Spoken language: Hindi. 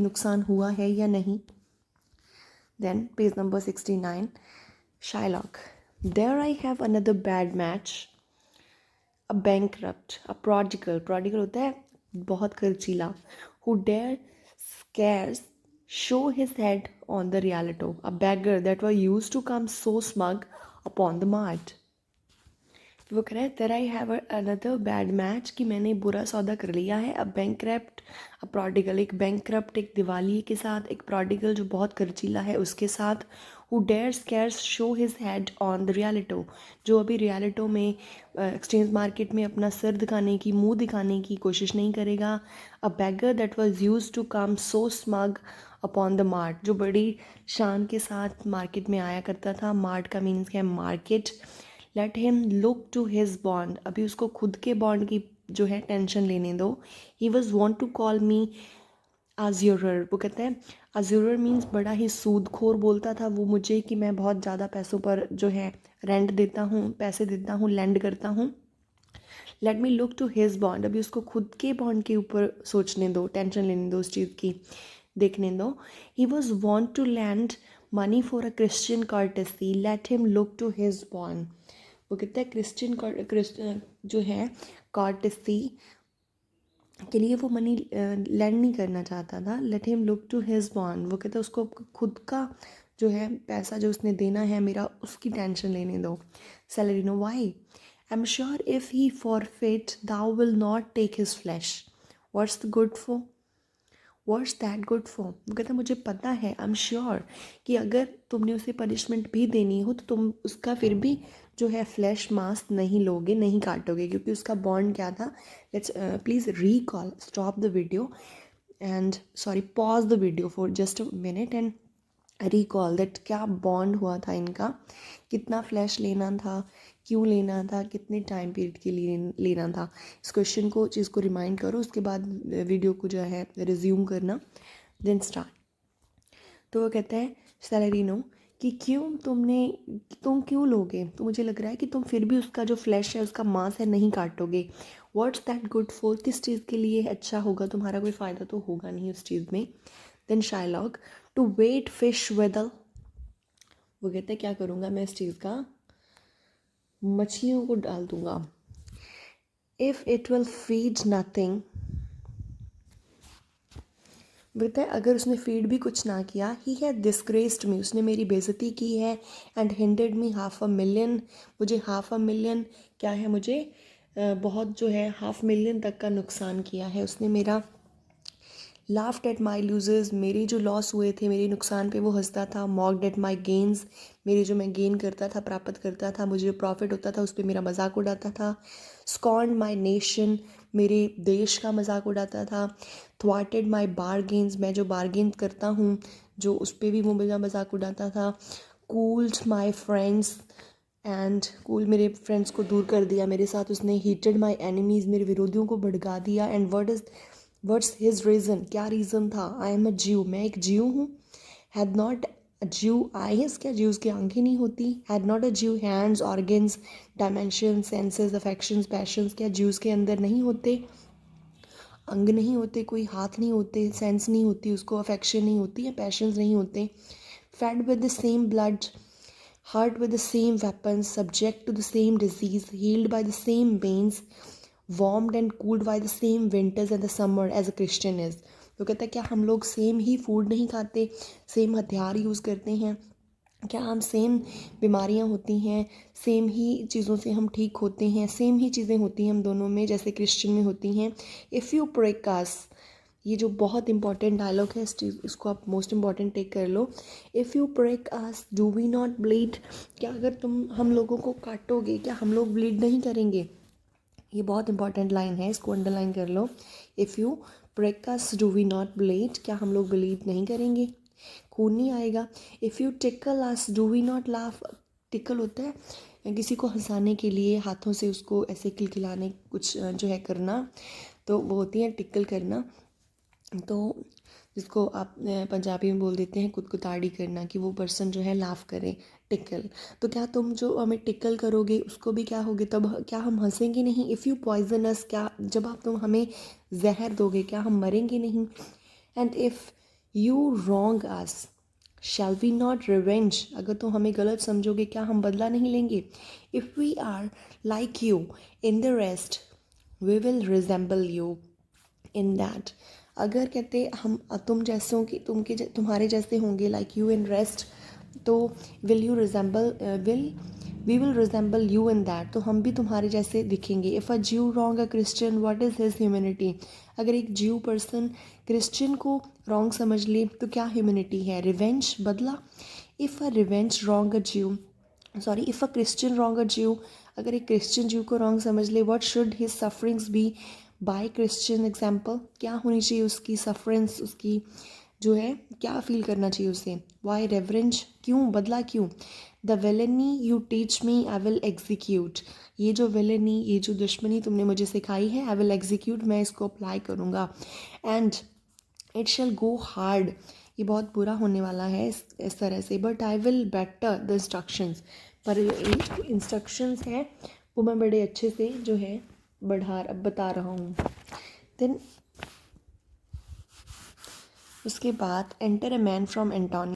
नुकसान हुआ है या नहीं. Then page number 69, Shylock. There I have another bad match. A bankrupt, a prodigal. Prodigal होता है बहुत खर्चीला. Who dare scarce show his head on the Rialto. A beggar that was used to come so smug upon the mart. वो कह रहा है तेरा I have another bad match कि मैंने बुरा सौदा कर लिया है. अब बैंकक्रप्ट, अब प्रॉडिगल, एक बैंकक्रप्ट एक दिवाली के साथ, एक प्रॉडिगल जो बहुत खर्चीला है उसके साथ. Who dare scares show his head on the reality, जो अभी रियलिटो में एक्सचेंज मार्केट में अपना सर दिखाने की, मुंह दिखाने की कोशिश नहीं करेगा. A beggar that was used to come so smug upon the mart, जो बड़ी शान के साथ मार्केट में आया करता था. मार्ट का मीन्स क्या है? Market. Let him look to his bond, अभी उसको खुद के बॉन्ड की जो है टेंशन लेने दो. He was want to call me a juror, वो कहते हैं अज्यूरर मीन्स बड़ा ही सूदखोर बोलता था वो मुझे कि मैं बहुत ज़्यादा पैसों पर जो है रेंट देता हूँ, पैसे देता हूँ, लैंड करता हूँ. Let me look to his bond, अभी उसको खुद के बॉन्ड के ऊपर सोचने दो, टेंशन लेने दो, उस चीज़ की देखने दो. He was want to lend money for a Christian courtesy, let him look to his bond. वो कहता है क्रिश्चियन जो है कर्टेसी के लिए वो मनी लैंड नहीं करना चाहता था. Let him look to his bond, वो कहता है उसको खुद का जो है पैसा जो उसने देना है मेरा, उसकी टेंशन लेने दो. Salarino. Why? I am sure if he forfeit thou will not take his flesh. What's the good for? What's that good for? वो कहता है मुझे पता है, आई एम श्योर कि अगर तुमने उसे पनिशमेंट भी देनी हो तो तुम उसका फिर भी जो है फ्लैश मांस नहीं लोगे, नहीं काटोगे, क्योंकि उसका बॉन्ड क्या था. Let's please recall, stop the video and sorry pause the video for just a minute and recall that क्या बॉन्ड हुआ था इनका, कितना फ्लैश लेना था, क्यों लेना था, कितने टाइम पीरियड के लिए लेना था. इस क्वेश्चन को, चीज़ को रिमाइंड करो, उसके बाद वीडियो को जो है रिज्यूम करना, देन स्टार्ट. तो वो कहते हैं सेलेरिनो कि तुम क्यों लोगे, तो मुझे लग रहा है कि तुम फिर भी उसका जो फ्लैश है, उसका मांस है, नहीं काटोगे. What's that good for? किस चीज़ के लिए अच्छा होगा, तुम्हारा कोई फ़ायदा तो होगा नहीं उस चीज़ में. Then Shylock. To bait fish withal, वो कहते हैं क्या करूँगा मैं इस चीज़ का, मछलियों को डाल दूँगा. If it will feed nothing, कहता है अगर उसने फीड भी कुछ ना किया. ही हैड डिस्ग्रेस्ड मी, उसने मेरी बेइज्जती की है. एंड हिंडेड मी $500,000, मुझे $500,000 क्या है, मुझे बहुत जो है $500,000 तक का नुकसान किया है उसने मेरा. लाफ्ड एट माई लूजेस, मेरे जो लॉस हुए थे, मेरे नुकसान पे वो हंसता था. मॉक्ड एट माई गेन्स, मेरे जो मैं गेन करता था, प्राप्त करता था, मुझे जो प्रॉफिट होता था उस पर मेरा मजाक उड़ाता था. स्कॉर्न्ड माई नेशन, मेरे देश का मजाक उड़ाता था. थ्वाटेड माई बारगेन्स, मैं जो बारगेन करता हूँ जो उस पर भी वो मेरा मजाक उड़ाता था. Cooled my friends and cool, मेरे फ्रेंड्स को दूर कर दिया मेरे साथ उसने. हीटेड माई एनिमीज़, मेरे विरोधियों को भड़का दिया. एंड व्हाट्स हिज रीज़न, क्या रीज़न था? आई एम अ ज्यू, मैं एक ज्यू हूँ. हैड नॉट अ ज्यू आईज, क्या ज्यूज़ की आंखें नहीं होती? हैड नॉट अ ज्यू hands, organs, dimension, senses, affections, patience, क्या ज्यूज़ के अंदर नहीं होते अंग, नहीं होते, कोई हाथ नहीं होते, सेंस नहीं होती उसको, अफेक्शन नहीं होती, या पैशंस नहीं होते. Fade with the same blood, hurt with the same weapons, subject to the same disease, healed by the same veins, warmed and cooled by the same winters and the summer as a Christian is. तो कहता है क्या हम लोग सेम ही फूड नहीं खाते, सेम हथियार यूज़ करते हैं, क्या हम सेम बीमारियां होती हैं, सेम ही चीज़ों से हम ठीक होते हैं, सेम ही चीज़ें होती हैं हम दोनों में जैसे क्रिश्चियन में होती हैं. इफ़ यू प्रेक अस, ये जो बहुत इंपॉर्टेंट डायलॉग है, इस चीज़ इसको आप मोस्ट इंपॉर्टेंट टेक कर लो. If you break us do we not bleed, क्या अगर तुम हम लोगों को काटोगे क्या हम लोग ब्लीड नहीं करेंगे? ये बहुत इंपॉर्टेंट लाइन है, इसको अंडरलाइन कर लो. If you break us do we not bleed, क्या हम लोग ब्लीड नहीं करेंगे, खून नहीं आएगा. If you tickle us do we not laugh, tickle होता है किसी को हंसाने के लिए, हाथों से उसको ऐसे खिलखिलाने, कुछ जो है करना, तो वो होती है टिकल करना. तो जिसको आप पंजाबी में बोल देते हैं कुतकुताड़ी करना, कि वो पर्सन जो है लाफ करे, टिकल. तो क्या तुम जो हमें टिकल करोगे उसको भी क्या होगे, तब क्या हम हंसेंगे नहीं? इफ़ यू पॉइजनस, क्या जब आप तुम हमें जहर दोगे क्या हम मरेंगे नहीं? And if you wrong us, shall we not revenge, अगर तुम हमें गलत समझोगे क्या हम बदला नहीं लेंगे? If we are like you in the rest we will resemble you in that, अगर कहते हम तुम जैसों की तुम्हारे जैसे होंगे लाइक यू इन रेस्ट, तो will you resemble we will resemble you in that, तो हम भी तुम्हारे जैसे दिखेंगे। If a Jew wrong a Christian what is his humanity, अगर एक ज्यू पर्सन क्रिश्चियन को रॉन्ग समझ ले तो क्या ह्यूमैनिटी है? रिवेंज, बदला। If a revenge wrong a Jew sorry if a Christian wrong a Jew, अगर एक क्रिश्चियन ज्यू को रॉन्ग समझ ले, what should his sufferings be by Christian example, क्या होनी चाहिए उसकी सफरेंस, उसकी जो है क्या फील करना चाहिए उसे? वाई रेवरेंज, क्यों बदला क्यों? The villainy you teach me I will execute, ये जो विलनी, ये जो दुश्मनी तुमने मुझे सिखाई है, आई विल एग्जीक्यूट, मैं इसको अप्लाई करूँगा। And it shall go hard, ये बहुत बुरा होने वाला है इस तरह से, but I will better the instructions, पर इंस्ट्रक्शंस हैं वो मैं बड़े अच्छे से जो है बता रहा हूँ। देन उसके बाद enter a man from Antonia,